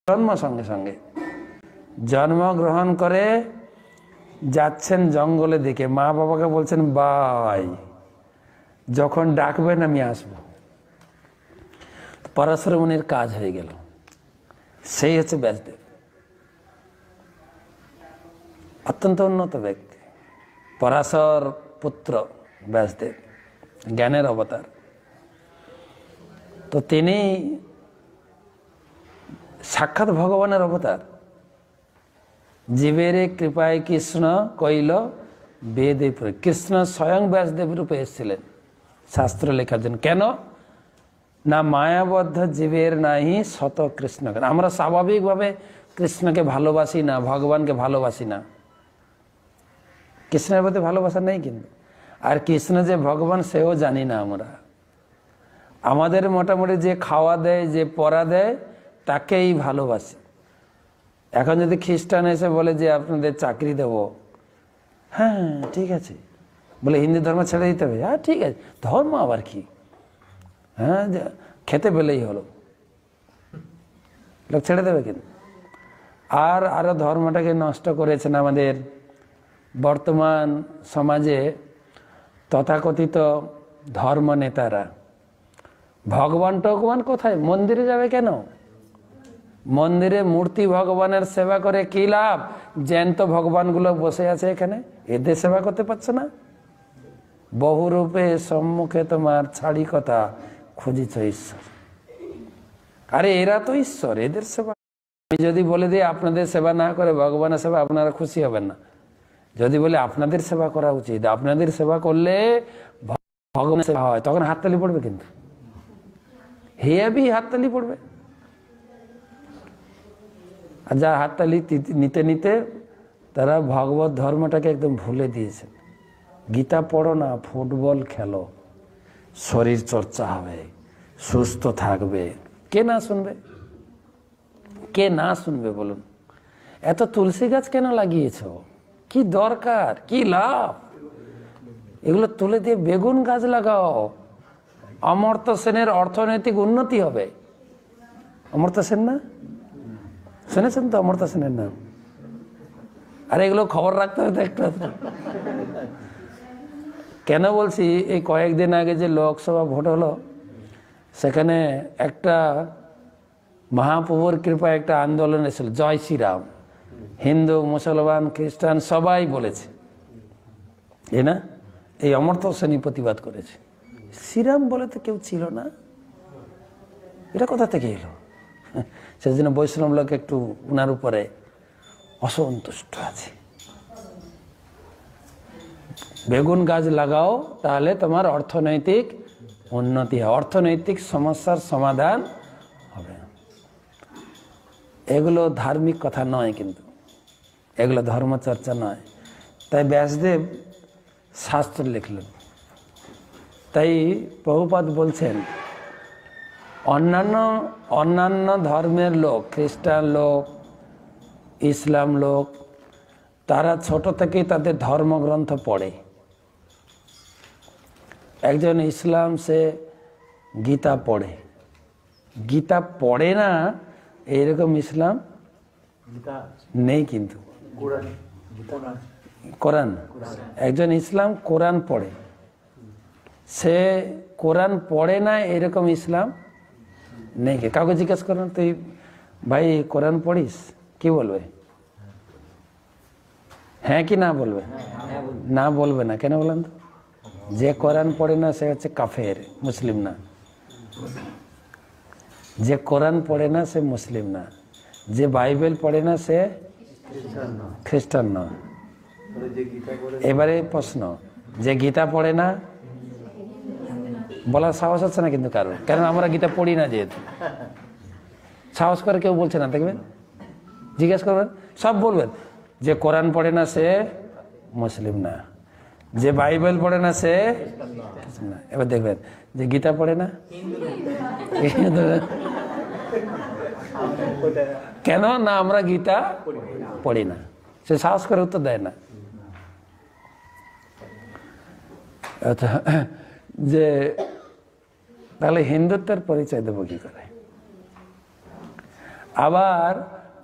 জন্ম সঙ্গে সঙ্গে জন্মগ্রহণ করে যাচ্ছেন জঙ্গলে দিকে, মা বাবাকে বলছেন বাই, যখন ডাকবেন আমি আসবো। পরাশর মুনির কাজ হয়ে গেল। সেই হচ্ছে ব্যাসদেব, অত্যন্ত উন্নত ব্যক্তি। পরাশর পুত্র ব্যাসদেব, জ্ঞানের অবতার। তো তিনি সাক্ষাৎ ভগবানের অবতার। জীবের কৃপায় কৃষ্ণ কইল বেদে, কৃষ্ণ স্বয়ং ব্যাসদেব রূপে এসেছিলেন শাস্ত্র লেখার জন্য। কেন না, মায়াবদ্ধ জীবের নাহি শত কৃষ্ণ। আমরা স্বাভাবিকভাবে কৃষ্ণকে ভালোবাসি না, ভগবানকে ভালোবাসি না, কৃষ্ণের প্রতি ভালোবাসা নেই। কিন্তু আর কৃষ্ণ যে ভগবান সেও জানি না আমরা। আমাদের মোটামুটি যে খাওয়া দেয়, যে পড়া দেয়, তাকেই ভালোবাসি। এখন যদি খ্রিস্টান এসে বলে যে আপনাদের চাকরি দেব, হ্যাঁ ঠিক আছে, বলে হিন্দু ধর্ম ছেড়ে দিতে হবে, হ্যাঁ ঠিক আছে, ধর্ম আবার কি, হ্যাঁ খেতে পেলেই হলো, লোক ছেড়ে দেবে। কিন্তু আরো ধর্মটাকে নষ্ট করেছেন আমাদের বর্তমান সমাজে তথাকথিত ধর্ম নেতারা। ভগবান টগবান কোথায়? মন্দিরে যাবে কেন? মন্দিরে মূর্তি ভগবানের সেবা করে কি লাভ? জ্যান্ত ভগবানগুলো বসে আছে এখানে, এদের সেবা করতে পারছে না। বহুরূপে সম্মুখে তোমার ছাড়ি কথা খুঁজিছ ঈশ্বর। আরে এরা তো ঈশ্বর, এদের সেবা। আমি যদি বলে দিই আপনাদের সেবা না করে ভগবানের সেবা, আপনারা খুশি হবেন না। যদি বলে আপনাদের সেবা করা উচিত, আপনাদের সেবা করলে ভগবানের সেবা হয়, তখন হাততালি পড়বে। কিন্তু হেয়াবি হাততালি পড়বে। আর যার হাততালি নিতে নিতে তারা ভগবত ধর্মটাকে একদম ভুলে দিয়েছে। গীতা পড়ো না, ফুটবল খেলো, শরীর চর্চা হবে, সুস্থ থাকবে। কে না শুনবে? কে না শুনবে বলুন? এত তুলসী গাছ কেন লাগিয়েছ? কি দরকার, কি লাভ? এগুলো তুলে দিয়ে বেগুন গাছ লাগাও, অমর্ত্য সেনের অর্থনৈতিক উন্নতি হবে। অমর্ত্য সেন না শুনেছেন তো? অমর্ত্য সেনের নাম। আর এগুলো খবর রাখতে হবে তো একটা। কেন বলছি, এই কয়েকদিন আগে যে লোকসভা ভোট হলো, সেখানে একটা মহাপ্রভুর কৃপায় একটা আন্দোলন এসেছিল, জয় শ্রীরাম। হিন্দু, মুসলমান, খ্রিস্টান সবাই বলেছে, এই না, এই অমর্ত্য সেনই প্রতিবাদ করেছে। শ্রীরাম বলে তো কেউ ছিল না, এটা কোথা থেকে এলো? সেজন্য বৈষ্ণব লোক একটু উনার উপরে অসন্তুষ্ট আছে। বেগুন গাছ লাগাও, তাহলে তোমার অর্থনৈতিক উন্নতি হয়, অর্থনৈতিক সমস্যার সমাধান হবে। এগুলো ধার্মিক কথা নয়, কিন্তু এগুলো ধর্মচর্চা নয়। তাই ব্যাসদেব শাস্ত্র লিখলেন। তাই প্রভুপাদ বলছেন, অন্যান্য ধর্মের লোক, খ্রিস্টান লোক, ইসলাম লোক, তারা ছোট থেকেই তাদের ধর্মগ্রন্থ পড়ে। একজন ইসলাম সে গীতা পড়ে, গীতা পড়ে না এইরকম ইসলাম নেই। কিন্তু কোরআন, একজন ইসলাম কোরআন পড়ে, সে কোরআন পড়ে না এরকম ইসলাম নেই। কাউকে জিজ্ঞেস করেন, তুই ভাই কোরআন পড়িস? কি বলবে? হ্যাঁ কি না বলবে? না বলবে না। কেন বলেন তো? যে কোরআন পড়ে না সে হচ্ছে কাফের, মুসলিম না। যে কোরআন পড়ে না সে মুসলিম না, যে বাইবেল পড়ে না সে খ্রিস্টান না। এবারে প্রশ্ন, যে গীতা পড়ে না, বলার সাহস হচ্ছে না কিন্তু কারণ, কারণ আমরা গীতা পড়ি না, যেহেতু সাহস করে কেউ বলছে না। দেখবেন, জিজ্ঞেস করবেন, সব বলবেন যে কোরআন পড়ে না সে মুসলিম না, যে বাইবেল পড়ে না সে না। এবার দেখবেন যে গীতা পড়ে না, কেন না আমরা গীতা পড়ি না, সে সাহস করে উত্তর দেয় না। যে তাহলে হিন্দুত্বের পরিচয় দেবো কি করে? আবার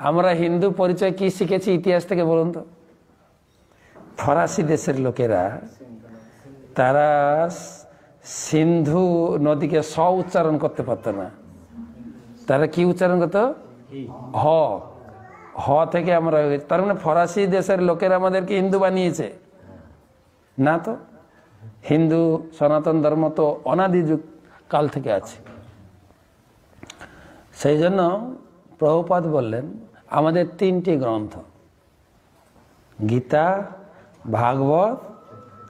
আমরা হিন্দু পরিচয় কি শিখেছি ইতিহাস থেকে বলুন তো? ফরাসি দেশের লোকেরা তারা সিন্ধু নদীকে স উচ্চারণ করতে পারত না, তারা কি উচ্চারণ করতো? হ। হ থেকে আমরা, তার মানে ফরাসি দেশের লোকেরা আমাদেরকে হিন্দু বানিয়েছে না তো? হিন্দু সনাতন ধর্ম তো অনাদি যুগ কাল থেকে আছে। সেই জন্য প্রভুপাদ বললেন আমাদের 3টি গ্রন্থ, গীতা, ভাগবত,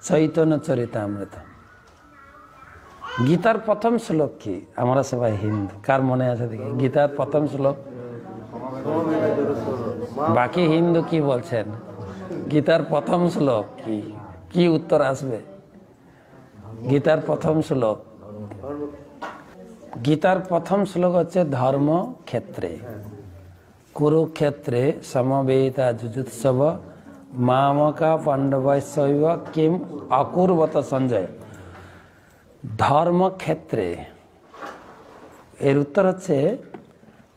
চৈতন্য চরিতামৃত। গীতার প্রথম শ্লোক কি? আমরা সবাই হিন্দু, কার মনে আছে দেখি গীতার প্রথম শ্লোক? বাকি হিন্দু কি বলছেন? গীতার প্রথম শ্লোক কি? কি উত্তর আসবে? গীতার প্রথম শ্লোক, গীতার প্রথম শ্লোক হচ্ছে ধর্মক্ষেত্রে কুরুক্ষেত্রে সমবেতা যুযুৎসব মামকা পাণ্ডবৈশ্চৈব কিম অকুর্বত সঞ্জয়। ধর্মক্ষেত্রে, এর উত্তর হচ্ছে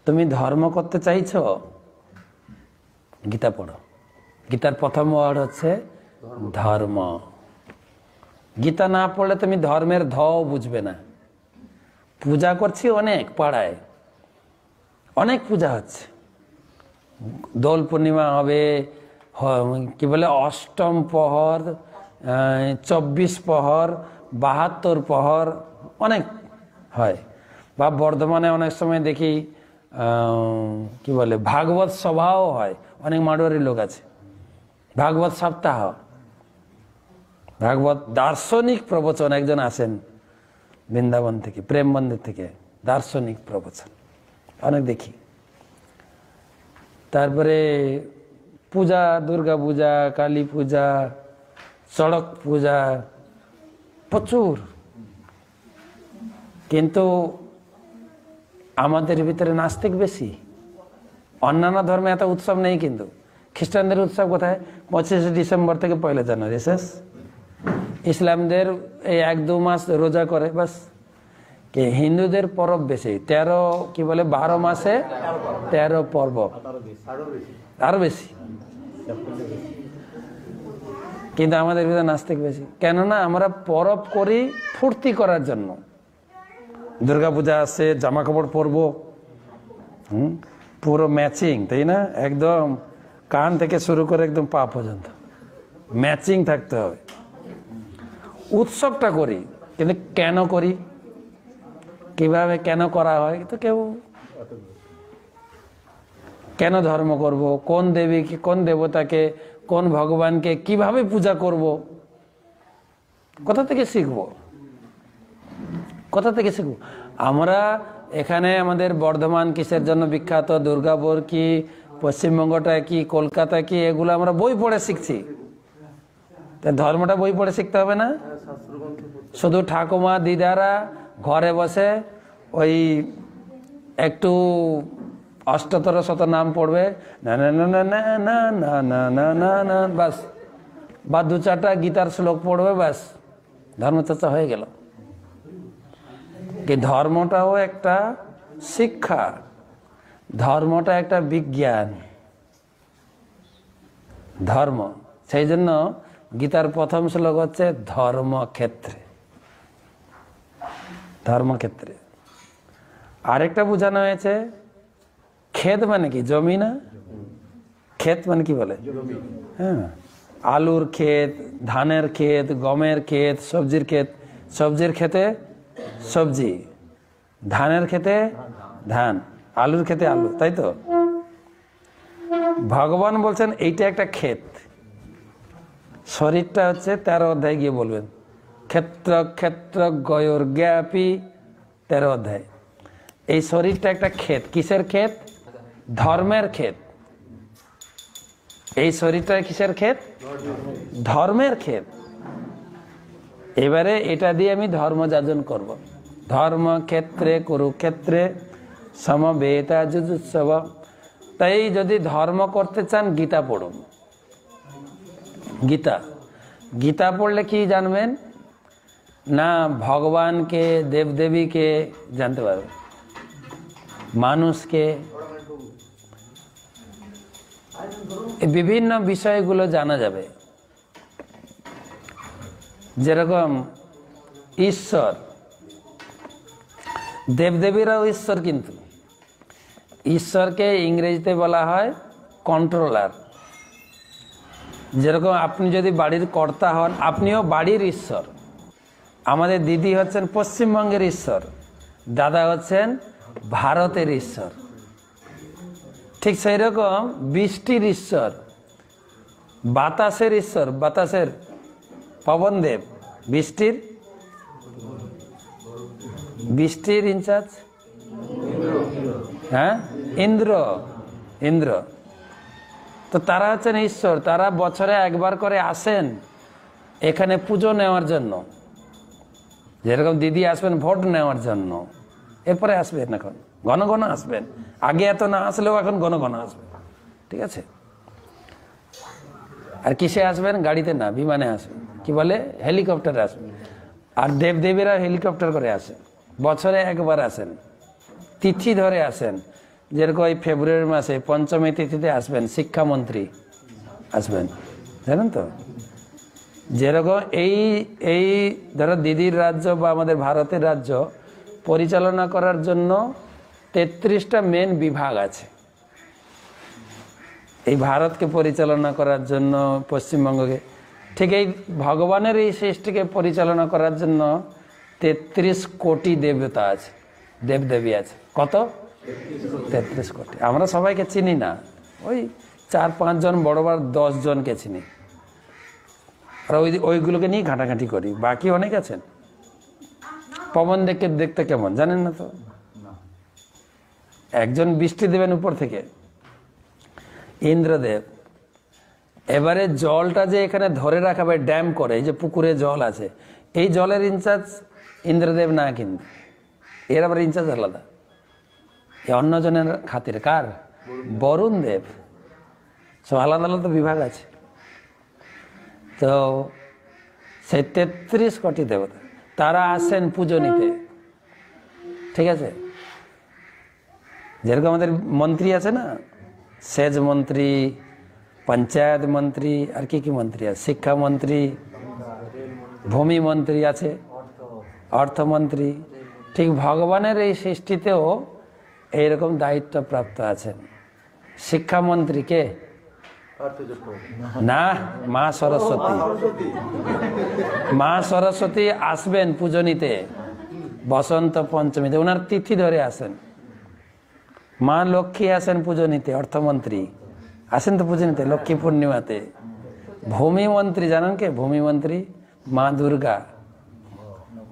তুমি ধর্ম করতে চাইছো, গীতা পড়ো। গীতার প্রথম ওয়ার্ড হচ্ছে ধর্ম। গীতা না পড়লে তুমি ধর্মের ধও বুঝবে না। পূজা করছি অনেক, পাড়ায় অনেক পূজা হচ্ছে, দোল পূর্ণিমা হবে, কি বলে অষ্টম প্রহর, 24 প্রহর, 72 প্রহর অনেক হয়। বা বর্ধমানে অনেক সময় দেখি কি বলে ভাগবত সভাও হয়, অনেক মাড়োয়ারি লোক আছে, ভাগবত সপ্তাহ, ভাগবত দার্শনিক প্রবচন একজন আসেন বৃন্দাবন থেকে, প্রেম মন্দির থেকে, দার্শনিক প্রবচন অনেক দেখি। তারপরে পূজা, দুর্গা পূজা, কালী পূজা, সড়ক পূজা প্রচুর। কিন্তু আমাদের ভিতরে নাস্তিক বেশি। অন্যান্য ধর্মে এত উৎসব নেই, কিন্তু খ্রিস্টানদের উৎসব কোথায়? 25শে ডিসেম্বর থেকে 1 জানুয়ারি শেষ। ইসলামদের এই 1-2 মাস রোজা করে বাস। হিন্দুদের পরব বেশি, 13 কি বলে 12 মাসে 13 পর্ব, আরো বেশি। কিন্তু আমাদের ভিতরে নাস্তিক বেশি। কেননা আমরা পরব করি ফুর্তি করার জন্য। দুর্গাপূজা আসছে, জামা কাপড় পরবো, পুরো ম্যাচিং, তাই না? একদম কান থেকে শুরু করে একদম পা পর্যন্ত ম্যাচিং থাকতে হবে। উৎসবটা করি, কিন্তু কেন করি, কিভাবে কেন করা হয় তো কেউ, কেন ধর্ম করব, কোন দেবীকে, কোন দেবতাকে, কোন ভগবানকে কিভাবে পূজা করব, কোথা থেকে শিখব, কোথা থেকে শিখব? আমরা এখানে আমাদের বর্ধমান কিসের জন্য বিখ্যাত, দুর্গাপুর কি, পশ্চিমবঙ্গটা কি, কলকাতা কি, এগুলো আমরা বই পড়ে শিখছি। তাই ধর্মটা বই পড়ে শিখতে হবে না? শুধু ঠাকুমা দিদারা ঘরে বসে ওই একটু অষ্টতর শত নাম পড়বে, না না না না না না না না না না না, বাস, বা 2-4টা গীতার শ্লোক পড়বে, বাস, ধর্মচর্চা হয়ে গেল। কি ধর্মটাও একটা শিক্ষা, ধর্মটা একটা বিজ্ঞান, ধর্ম। সেই জন্য গীতার প্রথম শ্লোক হচ্ছে ধর্মক্ষেত্রে, ধর্মক্ষেত্রে। আরেকটা বোঝানো হয়েছে ক্ষেত মানে কি? জমি না? ক্ষেত মানে কি বলে? হ্যাঁ, আলুর ক্ষেত, ধানের ক্ষেত, গমের ক্ষেত, সবজির ক্ষেত। সবজির ক্ষেতে সবজি, ধানের ক্ষেতে ধান, আলুর ক্ষেতে আলু, তাই তো? ভগবান বলছেন এইটা একটা ক্ষেত। শরীরটা হচ্ছে 13 অধ্যায় গিয়ে বলবেন, ক্ষেত্র ক্ষেত্র গয়োর জ্ঞাপী, 13 অধ্যায়। এই শরীরটা একটা ক্ষেত। কিসের ক্ষেত? ধর্মের ক্ষেত। এই শরীরটা কিসের ক্ষেত? ধর্মের ক্ষেত। এবারে এটা দিয়ে আমি ধর্ম যাজন করব। ধর্মক্ষেত্রে কুরুক্ষেত্রে সমবেতা যুযুৎসব। তাই যদি ধর্ম করতে চান গীতা পড়ুন। গীতা, গীতা পড়লে কি জানবেন না? ভগবানকে, দেবদেবীকে জানতে পারবেন, মানুষকে, এই বিভিন্ন বিষয়গুলো জানা যাবে। যেরকম ঈশ্বর, দেবদেবীরাও ঈশ্বর, কিন্তু ঈশ্বরকে ইংরেজিতে বলা হয় কন্ট্রোলার। যেরকম আপনি যদি বাড়ির কর্তা হন, আপনিও বাড়ির ঈশ্বর। আমাদের দিদি হচ্ছেন পশ্চিমবঙ্গের ঈশ্বর, দাদা হচ্ছেন ভারতের ঈশ্বর। ঠিক সেই রকম বৃষ্টির ঈশ্বর, বাতাসের ঈশ্বর, বাতাসের পবনদেব, বৃষ্টির ইনচার্জ, হ্যাঁ, ইন্দ্র। তো তারা হচ্ছেন ঈশ্বর। তারা বছরে একবার করে আসেন এখানে পুজো নেওয়ার জন্য। যেরকম দিদি আসবেন ভোট নেওয়ার জন্য, এরপরে আসবেন, এখন ঘন ঘন আসবেন। আগে এত না আসলেও এখন ঘন ঘন আসবেন, ঠিক আছে? আর কিসে আসবেন? গাড়িতে না, বিমানে আসবেন, কি বলে, হেলিকপ্টারে আসবেন। আর দেবদেবীরা হেলিকপ্টার করে আসেন, বছরে একবার আসেন, তিথি ধরে আসেন। যেরকম এই ফেব্রুয়ারি মাসে পঞ্চমী তিথিতে আসবেন শিক্ষামন্ত্রী, আসবেন, জানেন তো? যেরকম এই ধরো দিদির রাজ্য বা আমাদের ভারতের রাজ্য পরিচালনা করার জন্য 33টা মেন বিভাগ আছে। এই ভারতকে পরিচালনা করার জন্য, পশ্চিমবঙ্গকে, ঠিক এই ভগবানের এই সৃষ্টিকে পরিচালনা করার জন্য 33 কোটি দেবতা আছে, দেবদেবী আছে। কত? 33 কোটি। আমরা সবাইকে চিনি না, ওই 4-5 জন, বড়বার 10 জনকে চিনি, আর ওইগুলোকে নিয়ে ঘাঁটাঘাঁটি করি। বাকি অনেক আছেন। পবন দেখতে কেমন জানেন না তো? একজন বৃষ্টি দেবেন উপর থেকে, ইন্দ্রদেব। এবারে জলটা যে এখানে ধরে রাখাবে, ড্যাম করে, এই যে পুকুরে জল আছে, এই জলের ইনচার্জ ইন্দ্রদেব না, কিন্তু এর আবার ইনচার্জ আলাদা, অন্য জনের খাতিরে। কার? বরুণ দেব। সব আলাদা আলাদা বিভাগ আছে। তো সেই 33 কোটি দেবতা তারা আসেন পুজো নিতে, ঠিক আছে? যেরকম আমাদের মন্ত্রী আছে না, সেচ মন্ত্রী, পঞ্চায়েত মন্ত্রী, আর কি মন্ত্রী আছে, শিক্ষামন্ত্রী, ভূমি মন্ত্রী আছে, অর্থমন্ত্রী। ঠিক ভগবানের এই সৃষ্টিতেও এইরকম দায়িত্ব প্রাপ্ত আছেন। শিক্ষামন্ত্রীকে না, মা সরস্বতী। মা সরস্বতী আসবেন পুজো নিতে বসন্ত পঞ্চমীতে, ওনার তিথি ধরে আসেন। মা লক্ষ্মী আসেন পুজো নিতে, অর্থমন্ত্রী আসেন তো পুজো নিতে লক্ষ্মী পূর্ণিমাতে। ভূমি মন্ত্রী জানেন কে? ভূমি মন্ত্রী মা দুর্গা।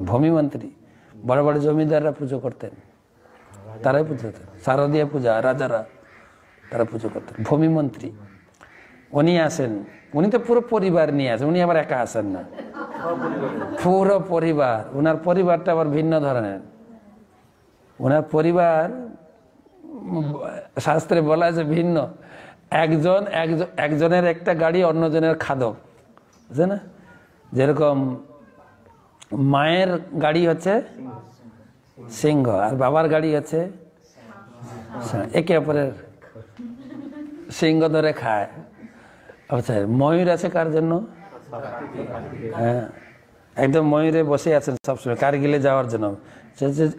ভূমি মন্ত্রী বড় বড় জমিদাররা পুজো করতেন, তারাই পুজো করতেন। শারদীয় পূজা রাজারা, তারা পুজো করতেন। ভূমি মন্ত্রী উনি আসেন, উনি তো পুরো পরিবার নিয়ে আসেন, উনি আবার একা আসেন না, পুরো পরিবার। ওনার পরিবারটা আবার ভিন্ন ধরনের। ওনার পরিবার শাস্ত্রে বলা আছে ভিন্ন। একজনের একটা গাড়ি, অন্যজনের খাদক, বুঝছে না? যেরকম মায়ের গাড়ি হচ্ছে সিংহ, আর বাবার গাড়ি হচ্ছে, একে অপরের সিংহ ধরে খায়। আচ্ছা, ময়ূর আছে কার জন্য? হ্যাঁ, একদম ময়ূরে বসে আছেন সবসময় কারগিলে যাওয়ার জন্য।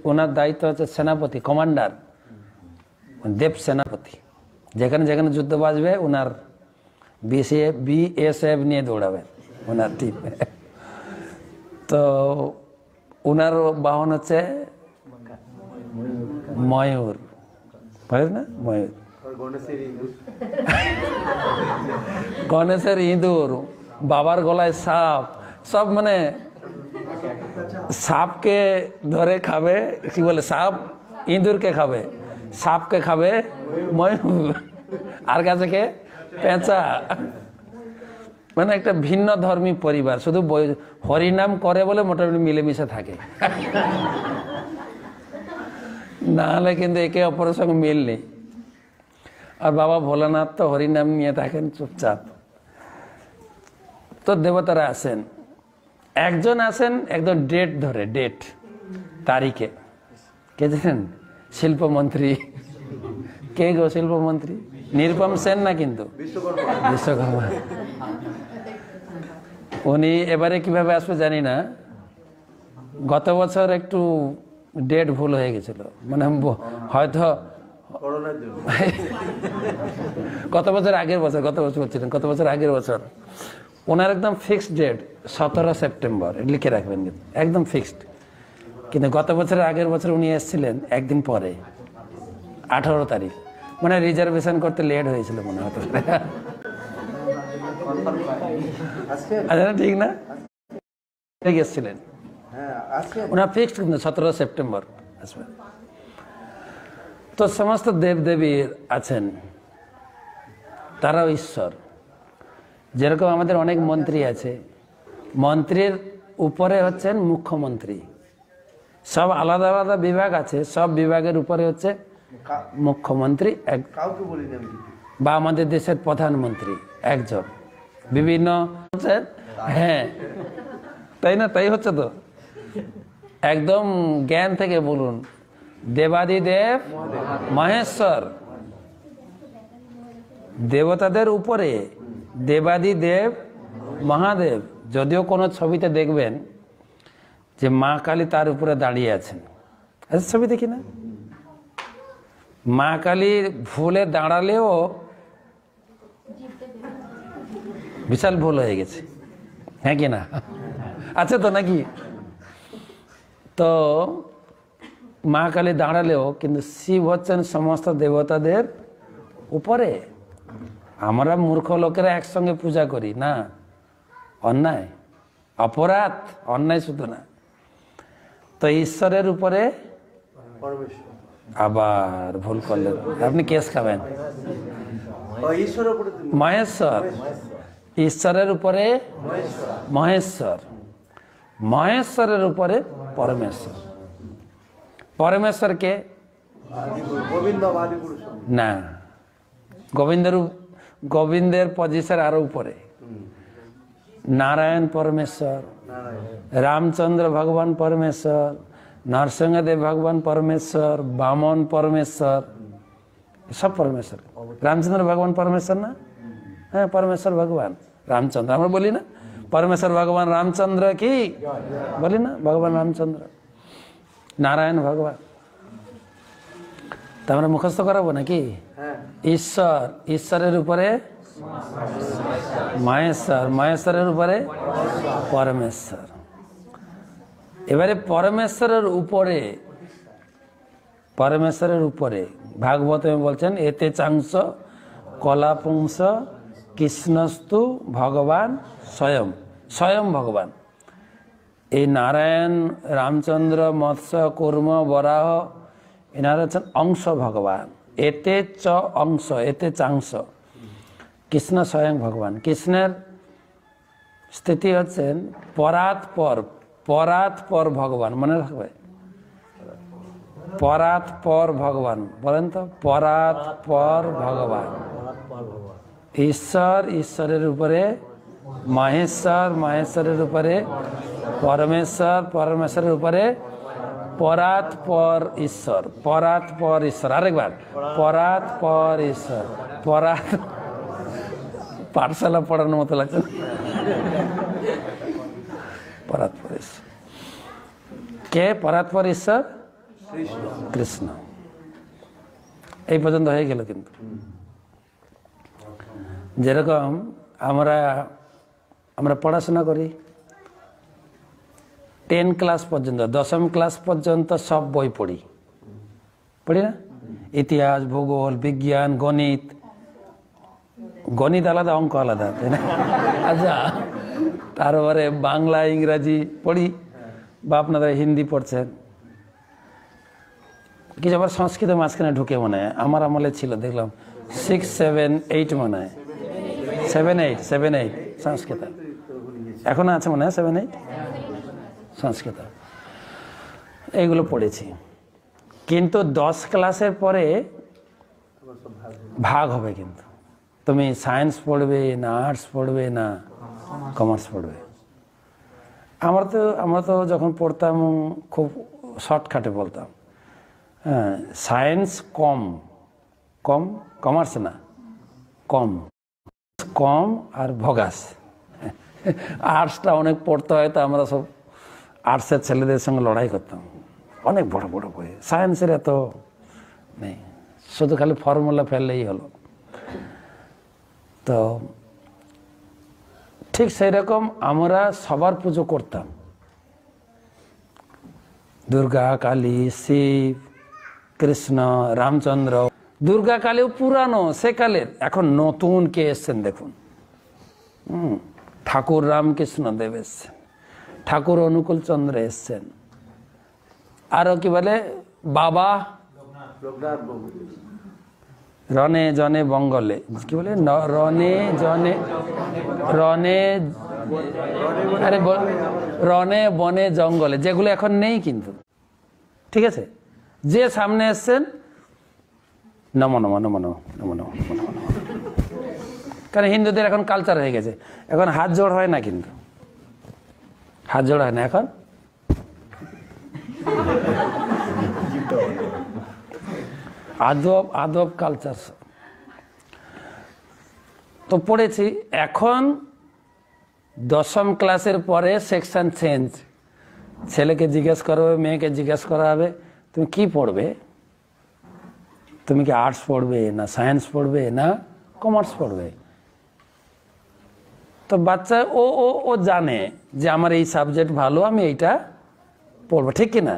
ওনার দায়িত্ব হচ্ছে সেনাপতি, কমান্ডার, দেব সেনাপতি। যেখানে যেখানে যুদ্ধ বাজবে ওনার বিএসএফ নিয়ে দৌড়াবেন ওনার টিম। তো ওনার বাহন হচ্ছে ময়ূর, না ময়ূর। গণেশের ইঁদুর, বাবার গলায় সাপ, সব মানে সাপকে ধরে খাবে, কি বলে, সাপ ইঁদুরকে খাবে, সাপকে খাবে ময়ূর, আর কাছে কে পেঁচা। মানে একটা ভিন্ন ধর্মী পরিবার, শুধু হরিনাম করে বলে মোটামুটি মিলেমিশে থাকে, না হলে কিন্তু একে অপরের সঙ্গে মিল নেই। আর বাবা ভোলানাথ তো হরিনাম নিয়ে থাকেন চুপচাপ। তো দেবতারা আসেন, একজন আসেন একদম ডেট ধরে, ডেট তারিখে। কে জানেন? শিল্পমন্ত্রী। কে গো শিল্পমন্ত্রী? নিরুপম সেন না কিন্তু বিশ্বকর্মা। উনি এবারে কিভাবে আসবে জানি না, গত বছর একটু ডেট ভুল হয়ে গেছিল, মানে হয়তো গত বছর আগের বছর ওনার একদম ফিক্সড ডেট 17 সেপ্টেম্বর লিখে রাখবেন, কিন্তু একদম ফিক্সড। কিন্তু গত বছরের আগের বছর উনি এসেছিলেন একদিন পরে 18 তারিখ, মানে রিজার্ভেশন করতে লেট হয়েছিল মনে হতো। আচ্ছা ঠিক না, ঠিক এসেছিলেন ওনার ফিক্সড, কিন্তু 17 সেপ্টেম্বর আসবে। তো সমস্ত দেবদেবী আছেন, তারাও ঈশ্বর। যেরকম আমাদের অনেক মন্ত্রী আছে, মন্ত্রীর উপরে হচ্ছেন মুখ্যমন্ত্রী। সব আলাদা আলাদা বিভাগ আছে, সব বিভাগের উপরে হচ্ছে মুখ্যমন্ত্রী বা আমাদের দেশের প্রধানমন্ত্রী একজন। বিভিন্ন হ্যাঁ তাই না, তাই হচ্ছে তো। একদম জ্ঞান থেকে বলুন, দেবাদিদেব মহেশ্বর, দেবতাদের উপরে দেবাদিদেব মহাদেব। যদিও কোনো ছবিতে দেখবেন যে মা কালী তার উপরে দাঁড়িয়ে আছেন, আচ্ছা ছবি দেখি না, মা কালী ভুলে দাঁড়ালেও বিশাল ভুল হয়ে গেছে, হ্যাঁ কি না, আছে তো নাকি? তো মা কালী দাঁড়ালেও কিন্তু শিব হচ্ছেন সমস্ত দেবতাদের উপরে। আমরা মূর্খ লোকেরা একসঙ্গে পূজা করি না, অন্যায় অপরাধ, অন্যায় শুধু না। তো ঈশ্বরের উপরে আবার ভুল করলেন, আপনি কেস খাবেন। মহেশ্বর, ঈশ্বরের উপরে মহেশ্বর, মহেশ্বরের উপরে পরমেশ্বর। পরমেশ্বরকে না, গোবিন্দের পজিশন আরো উপরে। নারায়ণ পরমেশ্বর, রামচন্দ্র ভগবান পরমেশ্বর, নরসিংহদেব ভগবান পরমেশ্বর, বামন পরমেশ্বর, সব পরমেশ্বর। রামচন্দ্র ভগবান পরমেশ্বর না? হ্যাঁ পরমেশ্বর ভগবান রামচন্দ্র, আমরা বলি না পরমেশ্বর ভগবান রামচন্দ্র কি বলি না, ভগবান রামচন্দ্র। নারায়ণ ভগবান, তা আমরা মুখস্থ করাবো নাকি? ঈশ্বর, ঈশ্বরের উপরে মহেশ্বর, মহেশ্বরের উপরে পরমেশ্বর। এবারে পরমেশ্বরের উপরে ভাগবত বলছেন, এতে চাংস কলাপুংস কৃষ্ণস্তু ভগবান স্বয়ং, স্বয়ং ভগবান। এই নারায়ণ, রামচন্দ্র, মৎস্য, কুর্ম, বরাহ, এনারা হচ্ছেন অংশ ভগবান। এতে চ অংশ, এতে চাংস, কৃষ্ণ স্বয়ং ভগবান। কৃষ্ণের স্থিতি হচ্ছেন পরাৎপর, পরাৎপর ভগবান, মনে রাখবে, পরাৎপর ভগবান, বলেন তো, পরাৎপর ভগবান। ঈশ্বর, ঈশ্বরের উপরে মহেশ্বর, মহেশ্বরের উপরে পরমেশ্বর, পরমেশ্বরের উপরে পরাৎপর ঈশ্বর, পরাৎপর ঈশ্বর। আরেকবার, পরাৎপর ঈশ্বর, পরাৎ, পাঠশালা পড়ানোর মতো লাগছে। পরাৎপর ঈশ্বর কে? পরাৎপর ঈশ্বর কৃষ্ণ। এই পর্যন্ত হয়ে গেল। কিন্তু যেরকম আমরা পড়াশোনা করি 10 ক্লাস পর্যন্ত, 10ম ক্লাস পর্যন্ত সব বই পড়ি না? ইতিহাস, ভূগোল, বিজ্ঞান, গণিত। গণিত আলাদা, অঙ্ক আলাদা, তাই না? আচ্ছা, তারপরে বাংলা, ইংরাজি পড়ি, বা আপনারা হিন্দি পড়ছেন। কিছু আবার সংস্কৃত মাঝখানে ঢুকে মনে হয়, আমার আমলে ছিল, দেখলাম 6, 7, 8 মনে হয়, 7, 8 সংস্কৃত এখন আছে মনে হয়, 7, 8 সংস্কৃত, এইগুলো পড়েছি। কিন্তু 10 ক্লাসের পরে ভাগ হবে, কিন্তু তুমি সায়েন্স পড়বে না আর্টস পড়বে না কমার্স পড়বে। আমরা তো যখন পড়তাম খুব শর্টকাটে বলতাম, হ্যাঁ সায়েন্স কম, কমার্স না, কম কম আর ভগাস। আর্টসটা অনেক পড়তে হয়, তো আমরা সব আর্টসের ছেলেদের সঙ্গে লড়াই করতাম, অনেক বড় বড় বই। সায়েন্সের এত নেই, শুধু খালি ফর্মুলা ফেললেই হলো। তো ঠিক সেই রকম আমরা সবার পুজো করতাম, দুর্গা, কালী, শিব, কৃষ্ণ, রামচন্দ্র। দুর্গা কালীও পুরানো সেকালের, এখন নতুন কে এসছেন দেখুন। ঠাকুর রামকৃষ্ণ দেব এসছেন, ঠাকুর অনুকূল চন্দ্র এসছেন, আরো কি বলে বাবা রনে জনে বঙ্গলে, কি বলে রনে জনে রনে, আরে রনে বনে জঙ্গলে, যেগুলো এখন নেই কিন্তু। ঠিক আছে, যে সামনে এসছেন নমো নমো নমো নমো নমো নমো নমো নমো। কারণ হিন্দুদের এখন কালচার হয়ে গেছে, এখন হাত জোড় হয় না, কিন্তু হাত জোড় হয় না এখন। আদব আদব কালচার তো পড়েছি। এখন 10ম ক্লাসের পরে সেকশন চেঞ্জ, ছেলেকে জিজ্ঞেস করা হবে, মেয়েকে জিজ্ঞেস করা হবে তুমি কি পড়বে, তুমি কি আর্টস পড়বে না সায়েন্স পড়বে না কমার্স পড়বে। তো বাচ্চা ও ও ও জানে যে আমার এই সাবজেক্ট ভালো, আমি এইটা পড়বো, ঠিক কিনা।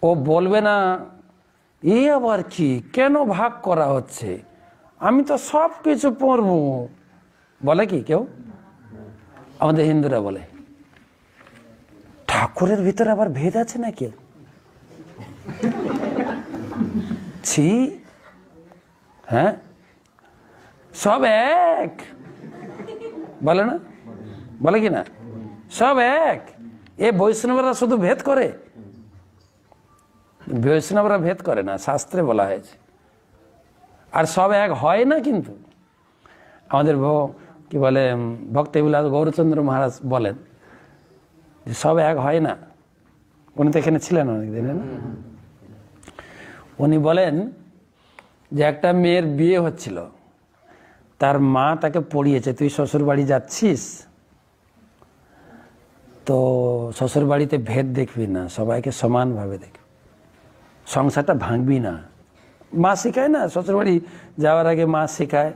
ও বলবে না এই আবার কি, কেন ভাগ করা হচ্ছে, আমি তো সব কিছু পড়বো। বলে কি কেউ? আমাদের হিন্দুরা বলে ঠাকুরের ভিতরে আবার ভেদ আছে নাকি? ছি, হ্যাঁ সব এক বলে না, বলে কি না সব এক। এ বৈষ্ণবরা শুধু ভেদ করে, বৈষ্ণবরা ভেদ করে না, শাস্ত্রে বলা হয়েছে। আর সব এক হয় না কিন্তু। আমাদের কি বলে ভক্তবিলাস গৌরচন্দ্র মহারাজ বলেন যে সব এক হয় না। উনি তো এখানে ছিলেন অনেকদিন, উনি বলেন যে একটা মেয়ের বিয়ে হচ্ছিল, তার মা তাকে পড়িয়েছে তুই শ্বশুর বাড়ি যাচ্ছিস তো শ্বশুর বাড়িতে ভেদ দেখবি না, সবাইকে সমানভাবে দেখবি, সংসারটা ভাঙবি না। মা শেখায় না, শ্বশুর বাড়ি যাওয়ার আগে মা শেখায়।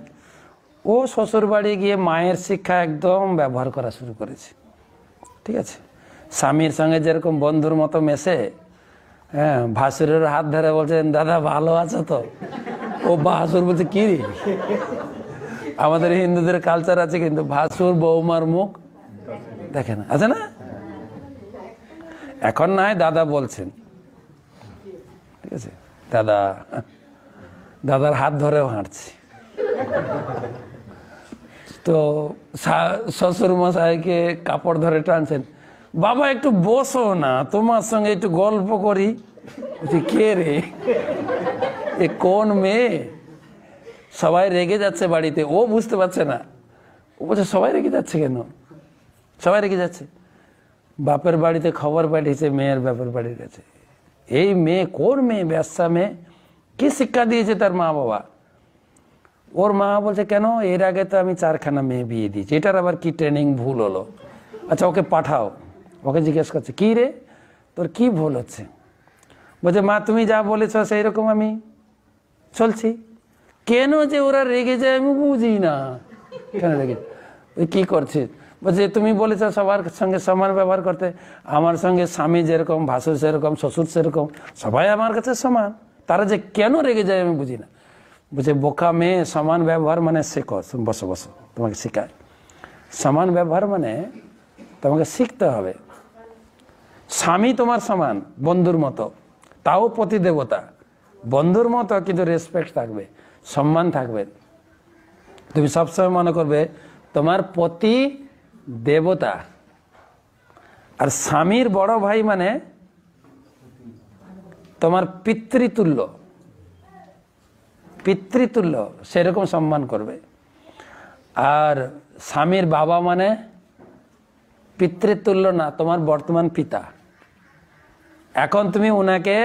ও শ্বশুর বাড়ি গিয়ে মায়ের শিক্ষা একদম ব্যবহার করা শুরু করেছে। ঠিক আছে, স্বামীর সঙ্গে যেরকম বন্ধুর মতো মেশে, হ্যাঁ ভাসুরের হাত ধরে বলছেন দাদা ভালো আছো তো, ও ভাসুর বলছে কি রে। আমাদের হিন্দুদের কালচার আছে কিন্তু ভাসুর বৌমার মুখ দেখে না, আছে না? এখন না হয় দাদা বলছেন, ঠিক আছে, দাদা, দাদার হাত ধরেও হাঁটছি। তো শ্বশুর মশাইকে কাপড় ধরে টানছেন, বাবা একটু বসো না, তোমার সঙ্গে একটু গল্প করি। কে রে, এ কোন মেয়ে? সবাই রেগে যাচ্ছে বাড়িতে, ও বুঝতে পারছে না। ও বলছে সবাই রেগে যাচ্ছে কেন? সবাই রেগে যাচ্ছে। বাপের বাড়িতে খবর পাঠিয়েছে মেয়ের বাপের বাড়ির কাছে, এই মেয়ে কোন মেয়ে, ব্যবসা মেয়ে, কি শিক্ষা দিয়েছে তার মা বাবা? ওর মা বলছে কেন, এর আগে তো আমি 4খানা মেয়ে বিয়ে দিয়েছি, এটার আবার কি ট্রেনিং ভুল হলো? আচ্ছা ওকে পাঠাও। ওকে জিজ্ঞেস করছে কি রে তোর কি ভুল হচ্ছে? বলছে মা তুমি যা বলেছ সেই রকম আমি চলছি। কেন যে ওরা রেগে যায় আমি বুঝি না, কেন রেগে? ওই কি করছিস? বলছে তুমি বলেছ সবার সঙ্গে সমান ব্যবহার করতে, আমার সঙ্গে স্বামী যেরকম, ভাসুর সেরকম, শ্বশুর সেরকম, সবাই আমার কাছে সমান, তারা যে কেন রেগে যায় আমি বুঝি না। বলছে বোকা মেয়ে, সমান ব্যবহার মানে শেখো, বসো বসো তোমাকে শেখায়। সমান ব্যবহার মানে তোমাকে শিখতে হবে। স্বামী তোমার সমান, বন্ধুর মতো, তাও পতি দেবতা, বন্ধুর মতো, কিন্তু রেসপেক্ট থাকবে, সম্মান থাকবে। তুমি সবসময় মনে করবে তোমার পতি দেবতা। আর স্বামীর বড় ভাই মানে তোমার পিতৃতুল্য, পিতৃতুল্য, সেরকম সম্মান করবে। আর স্বামীর বাবা মানে পিতৃতুল্য না, তোমার বর্তমান পিতা। এখন তুমি ওনাকে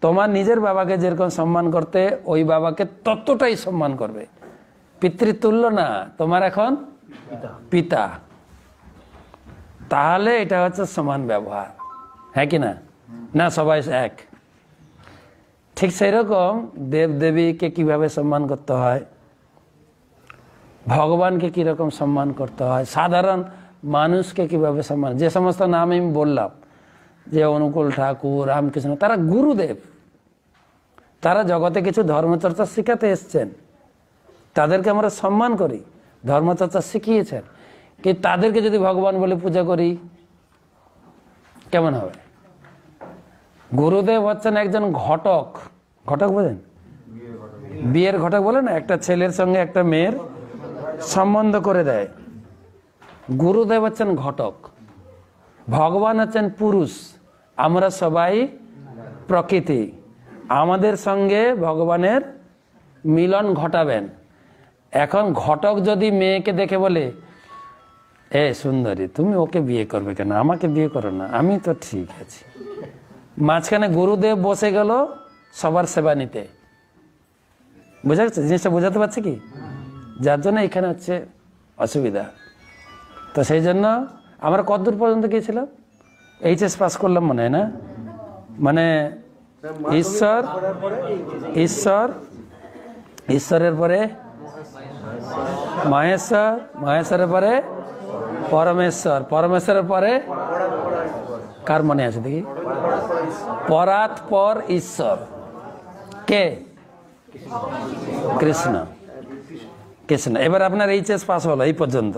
তোমার নিজের বাবাকে যেরকম সম্মান করতে ওই বাবাকে ততটাই সম্মান করবে। পিতৃতুল্য না, তোমার এখন পিতা। তাহলে এটা হচ্ছে সমান ব্যবহার, হ্যাঁ কি না? না সবাই এক। ঠিক সেই রকম দেব দেবীকে কিভাবে সম্মান করতে হয়, ভগবানকে কিরকম সম্মান করতে হয়, সাধারণ মানুষকে কিভাবে সম্মান, যে সমস্ত নাম আমি বললাম, যে অনুকূল ঠাকুর, রামকৃষ্ণ, তারা গুরুদেব, তারা জগতে কিছু ধর্মচর্চা শিখাতে এসছেন, তাদেরকে আমরা সম্মান করি, ধর্মচর্চা শিখিয়েছেন। কি তাদেরকে যদি ভগবান বলে পূজা করি কেমন হবে? গুরুদেব হচ্ছেন একজন ঘটক। ঘটক বোঝেন? বিয়ের ঘটক বলে না, একটা ছেলের সঙ্গে একটা মেয়ের সম্বন্ধ করে দেয়। গুরুদেব হচ্ছেন ঘটক, ভগবান হচ্ছেন পুরুষ, আমরা সবাই প্রকৃতি। আমাদের সঙ্গে ভগবানের মিলন ঘটাবেন। এখন ঘটক যদি মেয়েকে দেখে বলে, এ সুন্দরী, তুমি ওকে বিয়ে করবে কেন, আমাকে বিয়ে করো না, আমি তো ঠিক আছি। মাঝখানে গুরুদেব বসে গেল সবার সেবা নিতে। বোঝা যাচ্ছে জিনিসটা? বোঝাতে পারছি কি? যার জন্য এখানে হচ্ছে অসুবিধা। তো সেই জন্য আমরা কতদূর পর্যন্ত গিয়েছিলাম? এইচএস পাস করলাম মনে হয় না? মানে ঈশ্বর, ঈশ্বর, ঈশ্বরের পরে মহেশ্বর, মহেশ্বরের পরে পরমেশ্বর, পরমেশ্বরের পরে কার মনে আছে দেখি? পরাৎ পর ঈশ্বর কে? কৃষ্ণ। কৃষ্ণ। এবার আপনার এইচএস পাস হলো এই পর্যন্ত।